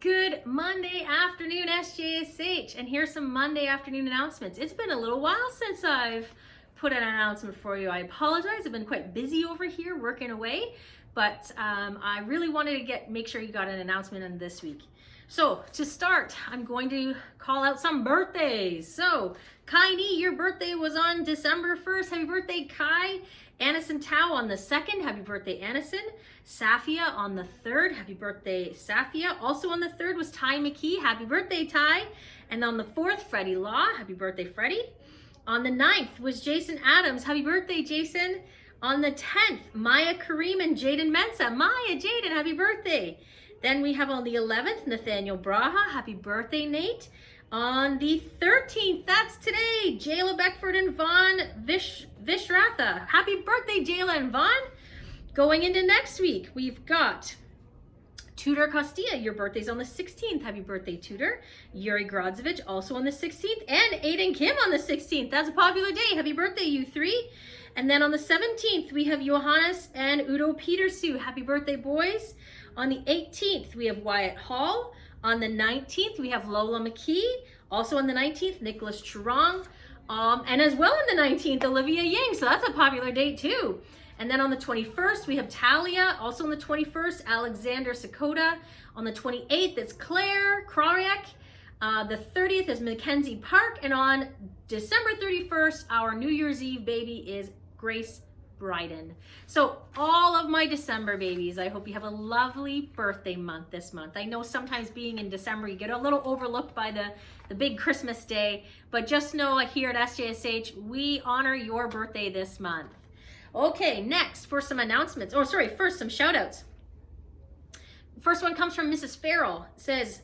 Good Monday afternoon, SJSH, and here's some Monday afternoon announcements. It's been a little while since I've put an announcement for you. I apologize. I've been quite busy over here working away, but I really wanted to make sure you got an announcement in this week. So to start, I'm going to call out some birthdays. So Kai Ni, your birthday was on December 1st. Happy birthday, Kai. Anison Tao on the 2nd. Happy birthday, Anison. Safia on the 3rd. Happy birthday, Safia. Also on the 3rd was Ty McKee. Happy birthday, Ty. And on the 4th, Freddie Law. Happy birthday, Freddie. On the 9th was Jason Adams. Happy birthday, Jason. On the 10th, Maya Kareem and Jaden Mensa. Maya, Jaden, happy birthday. Then we have on the 11th, Nathaniel Braha. Happy birthday, Nate. On the 13th, that's today, Jayla Beckford and Vaughn Vishratha. Happy birthday, Jayla and Vaughn. Going into next week, we've got Tudor Costilla. Your birthday's on the 16th. Happy birthday, Tudor. Yuri Grodzovich also on the 16th. And Aiden Kim on the 16th. That's a popular day. Happy birthday, you three. And then on the 17th, we have Johannes and Udo Petersu. Happy birthday, boys. On the 18th, we have Wyatt Hall. On the 19th, we have Lola McKee. Also on the 19th, Nicholas Churong. And as well on the 19th, Olivia Ying. So that's a popular date too. And then on the 21st, we have Talia. Also on the 21st, Alexander Sakota. On the 28th, it's Claire Krariak. The 30th is Mackenzie Park. And on December 31st, our New Year's Eve baby is Grace Bryden. So all of my December babies, I hope you have a lovely birthday month this month. I know sometimes being in December, you get a little overlooked by the big Christmas day, but just know here at SJSH, we honor your birthday this month. Okay, next for some announcements. Oh, sorry, first some shout outs. First one comes from Mrs. Farrell. It says,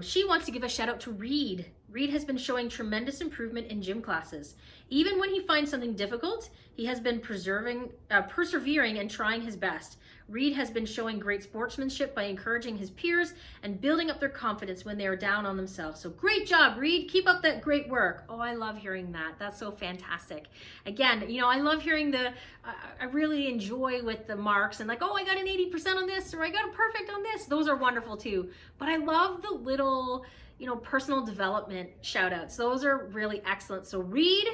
she wants to give a shout out to Reed. Reed has been showing tremendous improvement in gym classes. Even when he finds something difficult, he has been persevering and trying his best. Reed has been showing great sportsmanship by encouraging his peers and building up their confidence when they are down on themselves. So great job, Reed. Keep up that great work. Oh, I love hearing that. That's so fantastic. Again, you know, I love hearing I really enjoy with the marks and like, oh, I got an 80% on this or I got a perfect on this. Those are wonderful too. But I love the little, you know, personal development shout outs. Those are really excellent. So Reed,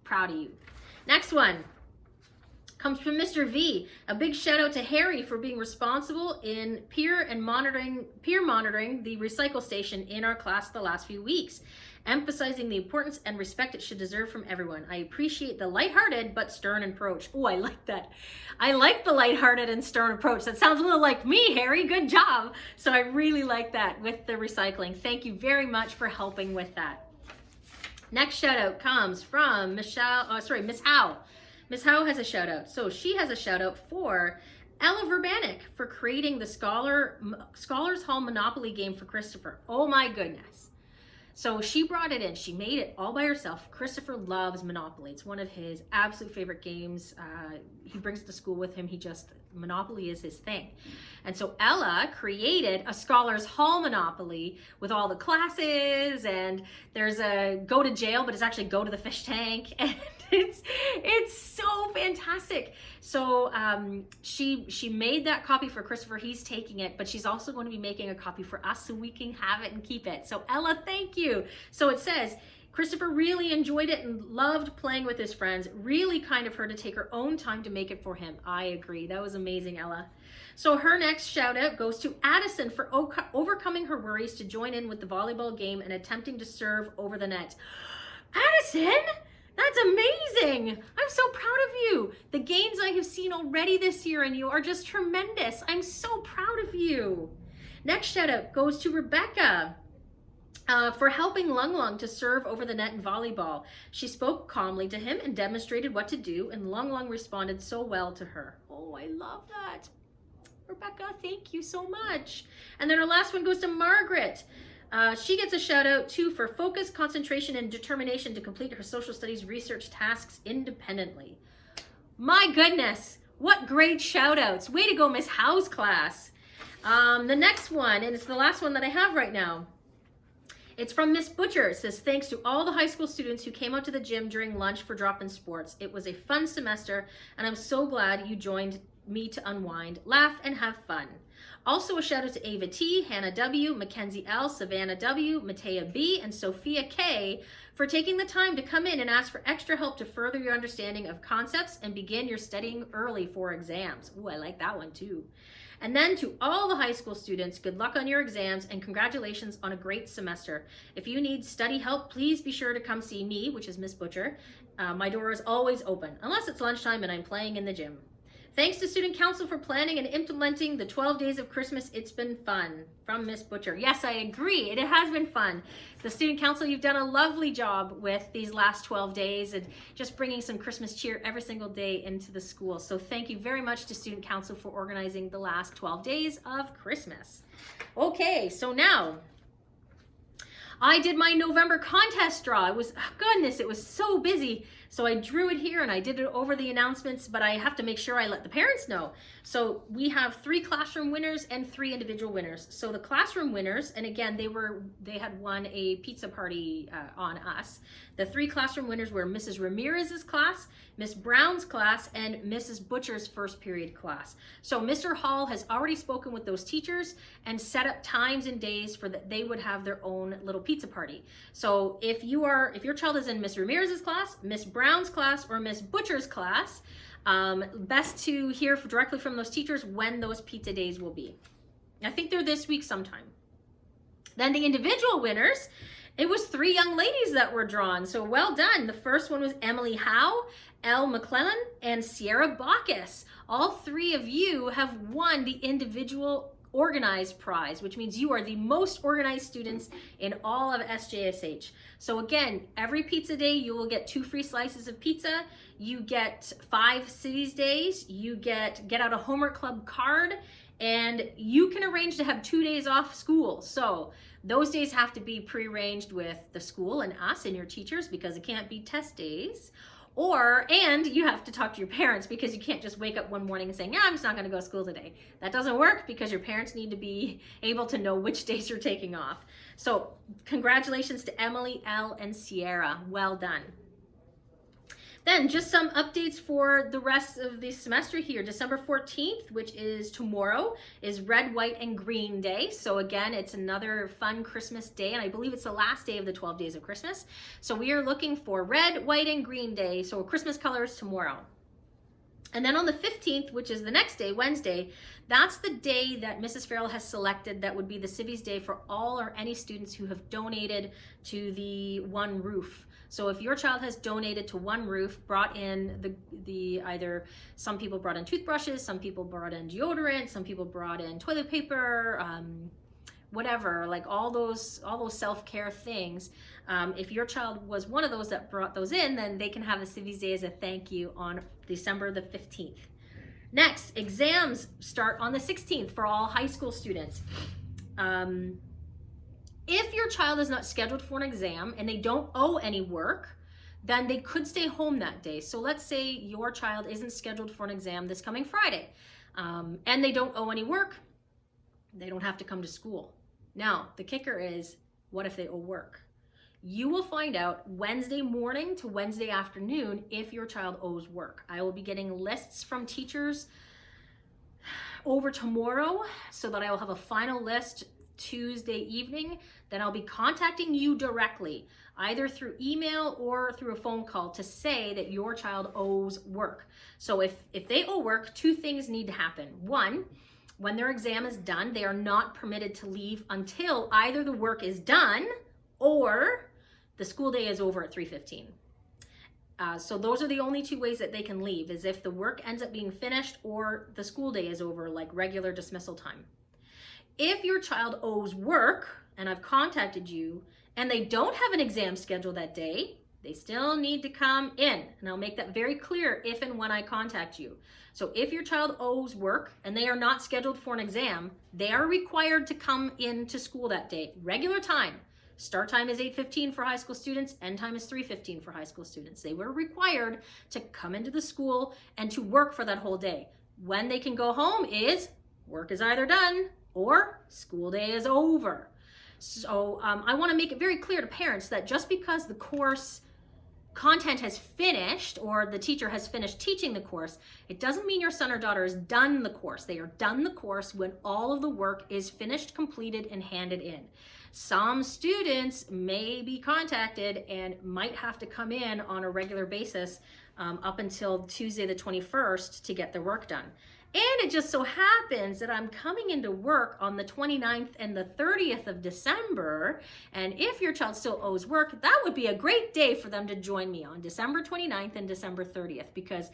proud of you. Next one comes from Mr. V. A big shout out to Harry for being responsible in peer monitoring the recycle station in our class the last few weeks, emphasizing the importance and respect it should deserve from everyone. I appreciate the lighthearted but stern approach. Oh, I like that. I like the lighthearted and stern approach. That sounds a little like me, Harry. Good job. So I really like that with the recycling. Thank you very much for helping with that. Next shout out comes from Miss Howe. Miss Howe has a shout out. So she has a shout out for Ella Verbanik for creating the Scholars Hall Monopoly game for Christopher. Oh my goodness. So she brought it in. She made it all by herself. Christopher loves Monopoly. It's one of his absolute favorite games. He brings it to school with him. Monopoly is his thing. And so Ella created a Scholars Hall Monopoly with all the classes, and there's a go to jail, but it's actually go to the fish tank. And it's so fantastic. So she made that copy for Christopher. He's taking it, but she's also going to be making a copy for us so we can have it and keep it. So Ella, thank you. So it says, Christopher really enjoyed it and loved playing with his friends. Really kind of her to take her own time to make it for him. I agree. That was amazing, Ella. So her next shout out goes to Addison for overcoming her worries to join in with the volleyball game and attempting to serve over the net. Addison, that's amazing. I'm so proud of you. The gains I have seen already this year in you are just tremendous. I'm so proud of you. Next shout out goes to Rebecca. For helping Lung Lung to serve over the net in volleyball. She spoke calmly to him and demonstrated what to do, and Lung Lung responded so well to her. Oh, I love that. Rebecca, thank you so much. And then our last one goes to Margaret. She gets a shout out too for focus, concentration, and determination to complete her social studies research tasks independently. My goodness, what great shout outs. Way to go, Miss Howe's class. The next one, and it's the last one that I have right now. It's from Miss Butcher. It says, thanks to all the high school students who came out to the gym during lunch for drop-in sports. It was a fun semester, and I'm so glad you joined me to unwind, laugh, and have fun. Also a shout out to Ava T, Hannah W, Mackenzie L, Savannah W, Matea B, and Sophia K for taking the time to come in and ask for extra help to further your understanding of concepts and begin your studying early for exams. Ooh, I like that one too. And then to all the high school students, good luck on your exams and congratulations on a great semester. If you need study help, please be sure to come see me, which is Miss Butcher. My door is always open, unless it's lunchtime and I'm playing in the gym. Thanks to Student Council for planning and implementing the 12 days of Christmas. It's been fun. From Miss Butcher. Yes, I agree. It has been fun. The Student Council, you've done a lovely job with these last 12 days and just bringing some Christmas cheer every single day into the school. So thank you very much to Student Council for organizing the last 12 days of Christmas. Okay, so now I did my November contest draw. It was, oh goodness, it was so busy. So I drew it here and I did it over the announcements, but I have to make sure I let the parents know. So we have 3 classroom winners and 3 individual winners. So the classroom winners, and again, they had won a pizza party on us. The 3 classroom winners were Mrs. Ramirez's class, Miss Brown's class, and Mrs. Butcher's first period class. So Mr. Hall has already spoken with those teachers and set up times and days for that they would have their own little pizza party. So if your child is in Miss Ramirez's class, Miss Brown's class, or Miss Butcher's class, best to hear directly from those teachers when those pizza days will be. I think they're this week sometime. Then the individual winners, it was 3 young ladies that were drawn, so well done. The first one was Emily Howe, Elle McClellan, and Sierra Bacchus. All 3 of you have won the individual organized prize, which means you are the most organized students in all of SJSH. So again, every pizza day you will get 2 free slices of pizza. You get 5 cities days. You get out a homework club card, and you can arrange to have 2 days off school. So those days have to be prearranged with the school and us and your teachers because it can't be test days. And you have to talk to your parents because you can't just wake up one morning and say, yeah, I'm just not gonna go to school today. That doesn't work because your parents need to be able to know which days you're taking off. So congratulations to Emily, Elle, and Sierra. Well done. Then just some updates for the rest of the semester here. December 14th, which is tomorrow, is Red, White, and Green Day. So again, it's another fun Christmas day, and I believe it's the last day of the 12 days of Christmas. So we are looking for Red, White, and Green Day, so Christmas colors tomorrow. And then on the 15th, which is the next day, Wednesday, that's the day that Mrs. Farrell has selected that would be the Civies Day for all or any students who have donated to the One Roof. So if your child has donated to One Roof, brought in the either some people brought in toothbrushes, some people brought in deodorant, some people brought in toilet paper, whatever, like all those self-care things. If your child was one of those that brought those in, then they can have the Civies Day as a thank you on December the 15th. Next, exams start on the 16th for all high school students. If your child is not scheduled for an exam and they don't owe any work, then they could stay home that day. So let's say your child isn't scheduled for an exam this coming Friday, and they don't owe any work, they don't have to come to school. Now, the kicker is, what if they owe work? You will find out Wednesday morning to Wednesday afternoon if your child owes work. I will be getting lists from teachers over tomorrow so that I will have a final list Tuesday evening. Then I'll be contacting you directly, either through email or through a phone call, to say that your child owes work. So if they owe work, 2 things need to happen. 1, when their exam is done, they are not permitted to leave until either the work is done or the school day is over at 3:15. So those are the only 2 ways that they can leave, is if the work ends up being finished or the school day is over, like regular dismissal time. If your child owes work and I've contacted you and they don't have an exam scheduled that day, they still need to come in. And I'll make that very clear if and when I contact you. So if your child owes work and they are not scheduled for an exam, they are required to come into school that day, regular time. Start time is 8:15 for high school students, end time is 3:15 for high school students. They were required to come into the school and to work for that whole day. When they can go home is work is either done or school day is over. So I want to make it very clear to parents that just because the course content has finished or the teacher has finished teaching the course, it doesn't mean your son or daughter is done the course. They are done the course when all of the work is finished, completed, and handed in. Some students may be contacted and might have to come in on a regular basis up until Tuesday the 21st to get their work done. And it just so happens that I'm coming into work on the 29th and the 30th of December. And if your child still owes work, that would be a great day for them to join me on December 29th and December 30th, because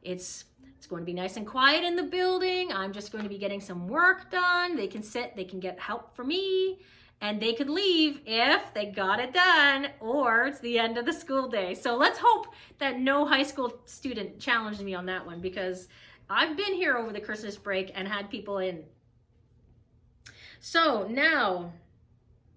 it's going to be nice and quiet in the building. I'm just going to be getting some work done. They can sit, they can get help from me, and they could leave if they got it done, or it's the end of the school day. So let's hope that no high school student challenged me on that one, because I've been here over the Christmas break and had people in. So now,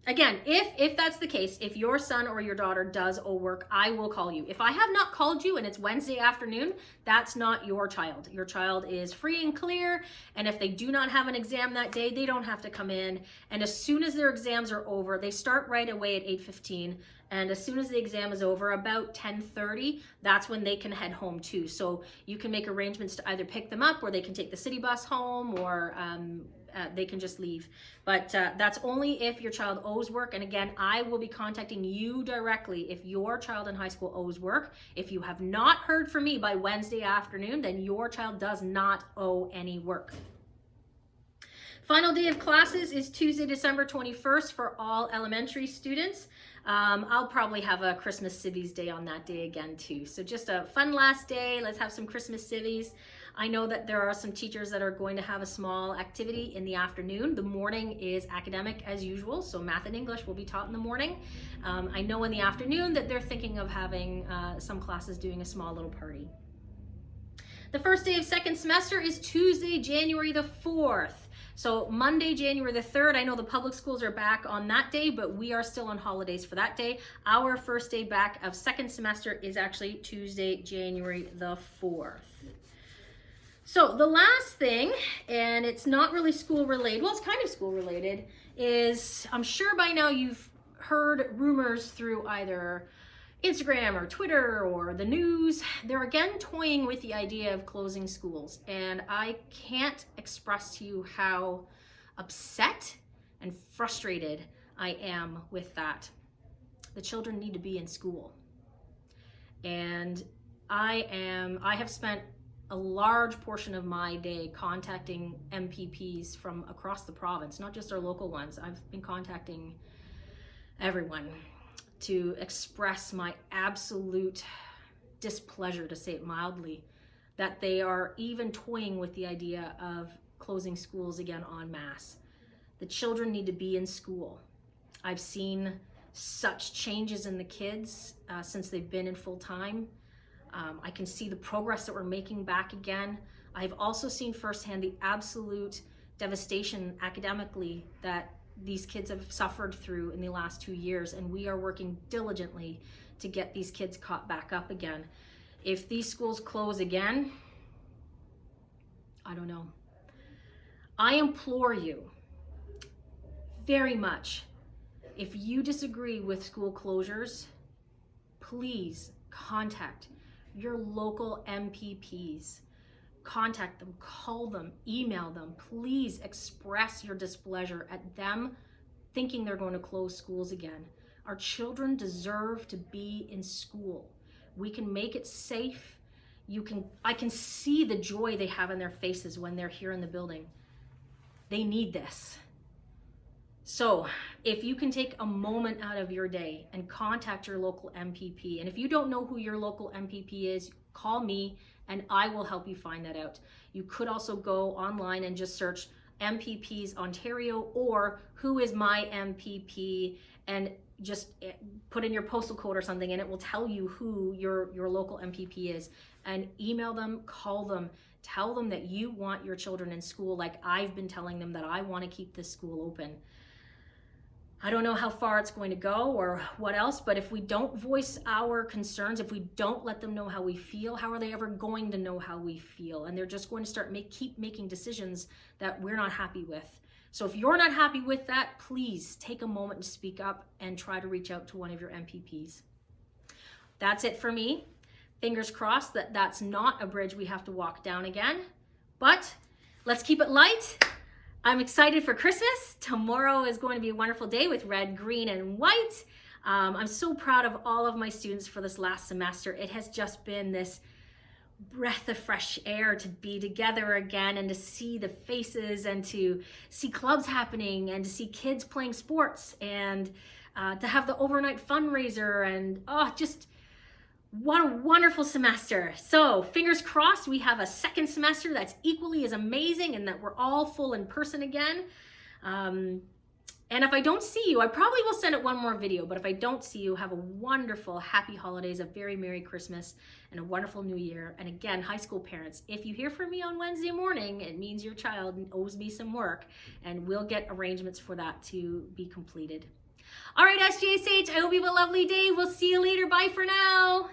again, if that's the case, if your son or your daughter does owe work, I will call you. If I have not called you and it's Wednesday afternoon, that's not your child. Your child is free and clear, and if they do not have an exam that day, they don't have to come in. And as soon as their exams are over, they start right away at 8:15. And as soon as the exam is over, about 10:30, that's when they can head home too. So you can make arrangements to either pick them up, or they can take the city bus home, or they can just leave. But that's only if your child owes work. And again, I will be contacting you directly if your child in high school owes work. If you have not heard from me by Wednesday afternoon, then your child does not owe any work. Final day of classes is Tuesday, December 21st for all elementary students. I'll probably have a Christmas Civvies day on that day again too. So just a fun last day. Let's have some Christmas Civvies. I know that there are some teachers that are going to have a small activity in the afternoon. The morning is academic as usual, so math and English will be taught in the morning. I know in the afternoon that they're thinking of having some classes doing a small little party. The first day of second semester is Tuesday, January the 4th. So Monday, January the 3rd, I know the public schools are back on that day, but we are still on holidays for that day. Our first day back of second semester is actually Tuesday, January the 4th. So the last thing, and it's not really school related, well, it's kind of school related, is I'm sure by now you've heard rumors through either Instagram or Twitter or the news. They're again toying with the idea of closing schools, and I can't express to you how upset and frustrated I am with that. The children need to be in school, and I have spent a large portion of my day contacting MPPs from across the province, not just our local ones. I've been contacting everyone to express my absolute displeasure, to say it mildly, that they are even toying with the idea of closing schools again en masse. The children need to be in school. I've seen such changes in the kids since they've been in full time. I can see the progress that we're making back again. I've also seen firsthand the absolute devastation academically that these kids have suffered through in the last 2 years, and we are working diligently to get these kids caught back up again. If these schools close again, I don't know. I implore you very much, if you disagree with school closures, please contact your local MPPs. Contact them, call them, email them. Please express your displeasure at them thinking they're going to close schools again. Our children deserve to be in school. We can make it safe. I can see the joy they have in their faces when they're here in the building. They need this. So if you can take a moment out of your day and contact your local MPP, and if you don't know who your local MPP is, call me and I will help you find that out. You could also go online and just search MPPs Ontario or who is my MPP, and just put in your postal code or something and it will tell you who your local MPP is. And email them, call them, tell them that you want your children in school like I've been telling them that I want to keep this school open. I don't know how far it's going to go or what else, but if we don't voice our concerns, if we don't let them know how we feel, how are they ever going to know how we feel? And they're just going to start keep making decisions that we're not happy with. So if you're not happy with that, please take a moment to speak up and try to reach out to one of your MPPs. that's it for me. Fingers crossed that that's not a bridge we have to walk down again. But let's keep it light. I'm excited for Christmas. Tomorrow is going to be a wonderful day with red, green, and white. I'm so proud of all of my students for this last semester. It has just been this breath of fresh air to be together again and to see the faces and to see clubs happening and to see kids playing sports and to have the overnight fundraiser and just what a wonderful semester. So fingers crossed we have a second semester that's equally as amazing and that we're all full in person again. And if I don't see you, I probably will send it one more video, but if I don't see you, have a wonderful, happy holidays, a very Merry Christmas, and a wonderful New Year. And again, high school parents, if you hear from me on Wednesday morning, it means your child owes me some work, and we'll get arrangements for that to be completed. All right, SJSH, I hope you have a lovely day. We'll see you later. Bye for now.